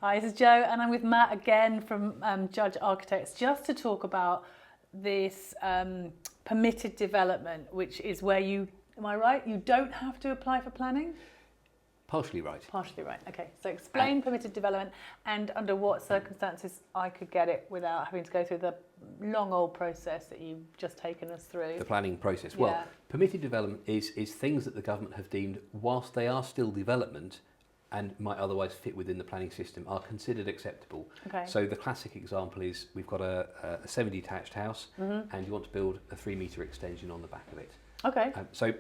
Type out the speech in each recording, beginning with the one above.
Hi, this is Jo, and I'm with Matt again from Judge Architects, just to talk about this permitted development, which is where you, am I right? You don't have to apply for planning? Partially right. Partially right. Okay, so explain permitted development and under what circumstances I could get it without having to go through the long old process that you've just taken us through. The planning process. Yeah. Well, permitted development is things that the government have deemed, whilst they are still development and might otherwise fit within the planning system, are considered acceptable. Okay. So the classic example is we've got a semi-detached house and you want to build a 3-metre extension on the back of it. Okay. So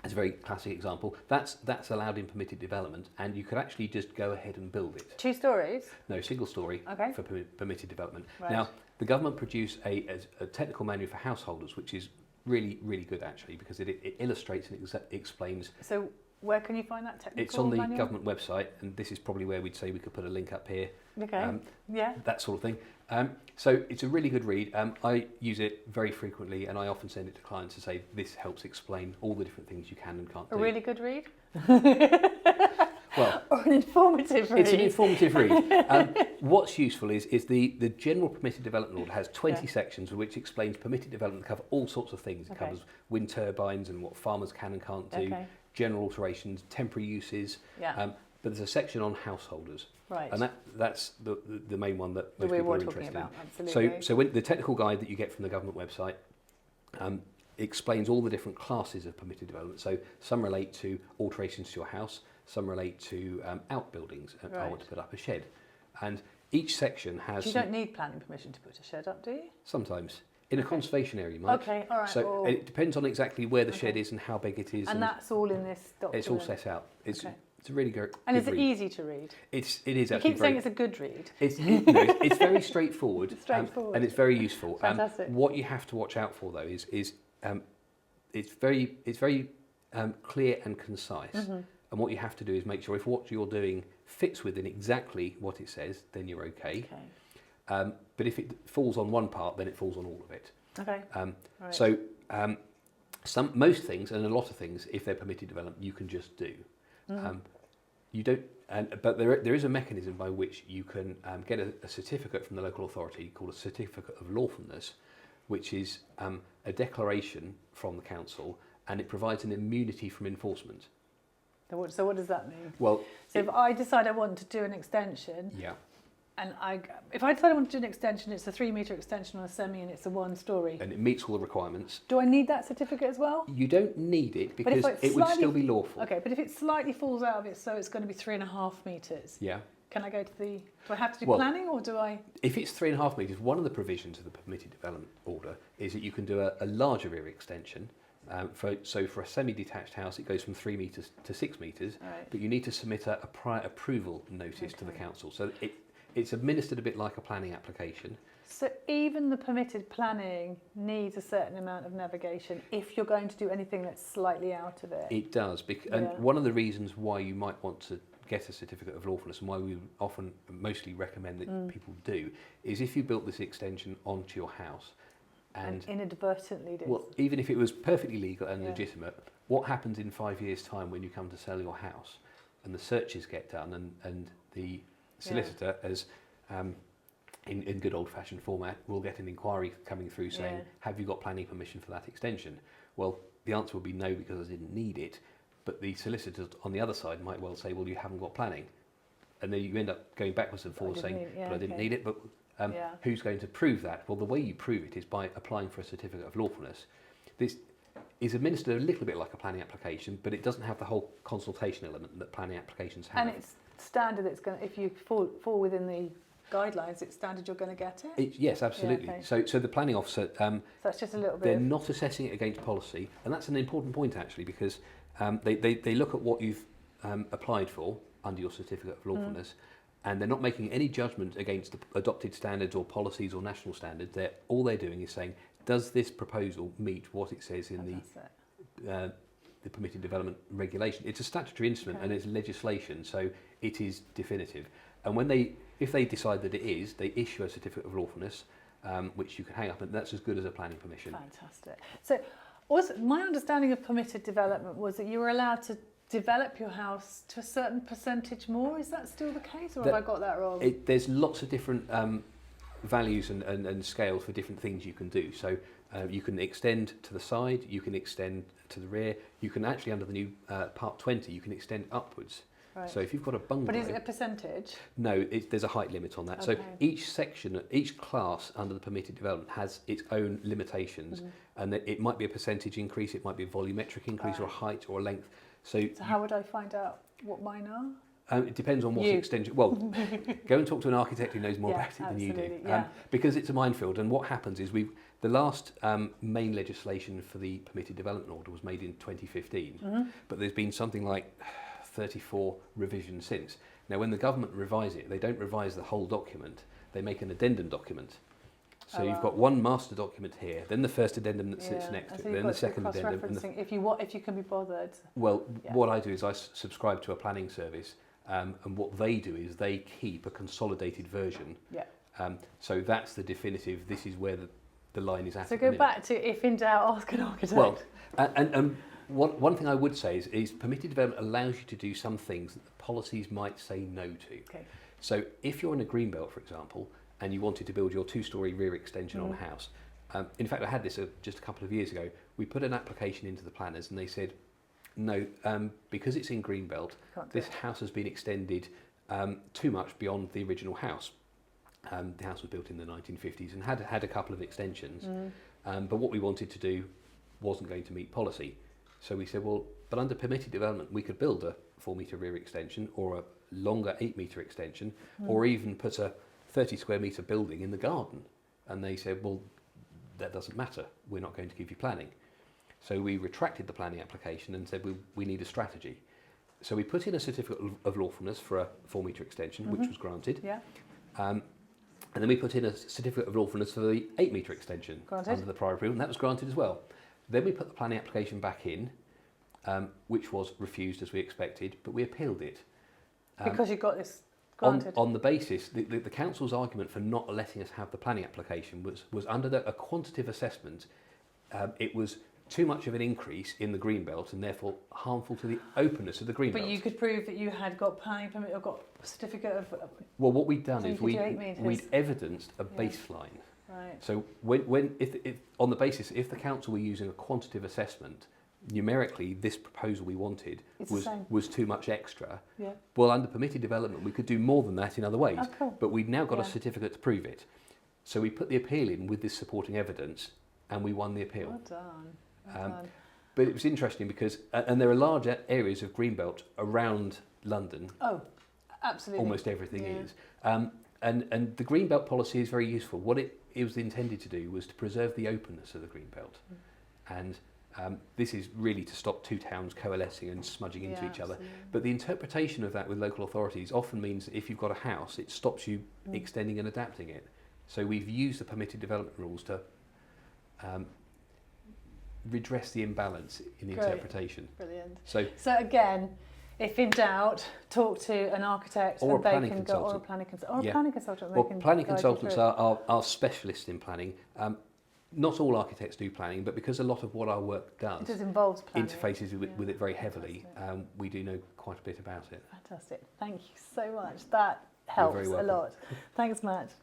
it's a very classic example. That's allowed in permitted development, and you could actually just go ahead and build it. 2 stories? No, single story Okay. for permitted development. Right. Now, the government produced a technical manual for householders, which is really, really good actually, because it illustrates and explains. So where can you find that technical It's on the manual? government website, and this is probably where we'd say we could put a link up here. Okay, yeah. That sort of thing. So it's a really good read. I use it very frequently, and I often send it to clients to say this helps explain all the different things you can and can't do. A really good read? Well, or an informative read? it's an informative read. What's useful is the general permitted development order has 20 sections which explains permitted development to cover all sorts of things. It Okay. covers wind turbines and what farmers can and can't do, Okay. general alterations, temporary uses. Yeah. But there's a section on householders. Right. And that's the main one that That most we people were are talking interested about, in. absolutely. So when the technical guide that you get from the government website explains all the different classes of permitted development. So some relate to alterations to your house, some relate to outbuildings. I Right. want to put up a shed. And each section has... You don't need planning permission to put a shed up, do you? Sometimes. In a conservation area, you might. Okay, all right. So or- it depends on exactly where the Okay. shed is and how big it is. and that's all in this document? it's all set out. It's Okay. it's a really good And is it read. easy to read? It is You actually keep very... saying it's a good read. It's very straightforward. Straightforward. And it's very useful. Fantastic. What you have to watch out for though is it's very clear and concise. Mm-hmm. And what you have to do is make sure if what you're doing fits within exactly what it says, then you're okay. Okay. But if it falls on one part, then it falls on all of it. Okay. Right. So most things and a lot of things, if they're permitted development, you can just do. Mm-hmm. You don't, but there is a mechanism by which you can get a certificate from the local authority called a certificate of lawfulness, which is a declaration from the council, and it provides an immunity from enforcement. So what does that mean? Well, So if I decide I want to do an extension, yeah, and if I decide I want to do an extension, it's a 3-metre extension on a semi and it's a 1-storey. and it meets all the requirements. Do I need that certificate as well? You don't need it But because if it would still be lawful. Okay, but if it slightly falls out of it, so it's going to be 3.5 metres, Yeah. can I go to the... Do I have to do Well, planning or do I... If it's 3.5 metres, one of the provisions of the permitted development order is that you can do a larger rear extension. So for a semi-detached house, it goes from 3 metres to 6 metres, Right. but you need to submit a prior approval notice to the council. So it's administered a bit like a planning application. So even the permitted planning needs a certain amount of navigation if you're going to do anything that's slightly out of it. It does, Yeah. and one of the reasons why you might want to get a certificate of lawfulness and why we often mostly recommend that people do is if you built this extension onto your house and inadvertently do. well, even if it was perfectly legal and Yeah. legitimate, what happens in 5 years' time when you come to sell your house and the searches get done and the solicitor, as in good old-fashioned format, will get an inquiry coming through saying, Yeah. have you got planning permission for that extension? Well, the answer would be no because I didn't need it, but the solicitors on the other side might well say, well, you haven't got planning. And then you end up going backwards and forwards saying, but I didn't need it, but Yeah. who's going to prove that? Well, the way you prove it is by applying for a certificate of lawfulness. This is administered a little bit like a planning application, but it doesn't have the whole consultation element that planning applications have. And it's standard. It's going. If you fall within the guidelines, it's standard. You're going to get it. Yes, absolutely. okay. So the planning officer, So that's just a little bit. they're Of, not assessing it against policy, and that's an important point actually, because they look at what you've applied for under your certificate of lawfulness, and they're not making any judgment against the adopted standards or policies or national standards. All they're doing is saying, does this proposal meet what it says in the permitted development regulation? It's a statutory instrument and it's legislation, so it is definitive. And if they decide that it is, they issue a certificate of lawfulness, which you can hang up, and that's as good as a planning permission. Fantastic. So, also, my understanding of permitted development was that you were allowed to develop your house to a certain percentage more. Is that still the case, or That- have I got that wrong? There's lots of different values and scales for different things you can do. So you can extend to the side, you can extend to the rear, you can actually, under the new Part 20, you can extend upwards. Right. So if you've got a bungalow... But is it a percentage? No, there's a height limit on that. So Okay. each section, each class under the permitted development has its own limitations, and it might be a percentage increase, it might be a volumetric increase, or a Right. height or a length. So, So how would I find out what mine are? it depends on what You. extension. Well, go and talk to an architect who knows more Yeah, about it than you do, absolutely, yeah. because it's a minefield. And what happens is the last main legislation for the permitted development order was made in 2015, but there's been something like 34 revisions since. Now, when the government revise it, they don't revise the whole document; they make an addendum document. So Oh, you've wow. got one master document here, then the first addendum that sits Yeah, next and to so it, you've then got the to be second addendum. And cross-referencing if you can be bothered. well, Yeah. what I do is I subscribe to a planning service, and what they do is they keep a consolidated version. Yeah. So that's the definitive. This is where the line is at. So at the go minute. back to, if in doubt, ask an architect. Well, and one thing I would say is permitted development allows you to do some things that the policies might say no to. Okay. So if you're in a greenbelt, for example, and you wanted to build your two-storey rear extension on a house, in fact, I had this just a couple of years ago. We put an application into the planners, and they said, no, because it's in greenbelt, Can't do this house has been extended too much beyond the original house. The house was built in the 1950s and had a couple of extensions, but what we wanted to do wasn't going to meet policy. So we said, well, but under permitted development, we could build a 4-metre rear extension or a longer 8-metre extension, or even put a 30 square metre building in the garden. And they said, well, that doesn't matter. We're not going to give you planning. So we retracted the planning application and said, we need a strategy. So we put in a certificate of lawfulness for a 4-metre extension, which was granted. Yeah. And then we put in a certificate of lawfulness for the 8-metre extension Granted. under the prior approval, and that was granted as well. Then we put the planning application back in, which was refused as we expected, but we appealed it. Because you got this On, granted. on the basis, the council's argument for not letting us have the planning application was under a quantitative assessment, it was too much of an increase in the greenbelt and therefore harmful to the openness of the greenbelt. But you could prove that you had got planning permit or got a certificate of... Well, what we'd done So you is could do 8 metres. we'd evidenced a Yeah. baseline. Right. So if on the basis, if the council were using a quantitative assessment, numerically this proposal we wanted It's the same. was too much extra. Yeah. Well, under permitted development, we could do more than that in other ways. Oh, cool. But we'd now got a Yeah. certificate to prove it. So we put the appeal in with this supporting evidence, and we won the appeal. Well done. Well Um, done. But it was interesting because, and there are large areas of greenbelt around London. Oh, absolutely. Almost everything Yeah. is. And the greenbelt policy is very useful. What it was intended to do was to preserve the openness of the greenbelt. And this is really to stop two towns coalescing and smudging into Yeah, each other. absolutely. But the interpretation of that with local authorities often means that if you've got a house, it stops you extending and adapting it. So we've used the permitted development rules to redress the imbalance in the Great. interpretation. Brilliant. So So again, if in doubt, talk to an architect Or and a they planning can go, or a consultant. planning consultant, or Yeah. a planning consultant. well, they can planning guide you consultants through it. are specialists in planning. Not all architects do planning, but because a lot of what our work It does does involves planning. interfaces with, Yeah. with it very heavily, Fantastic. we do know quite a bit about it. Fantastic. Thank you so much. That You're helps very a welcome. lot. Thanks, Matt.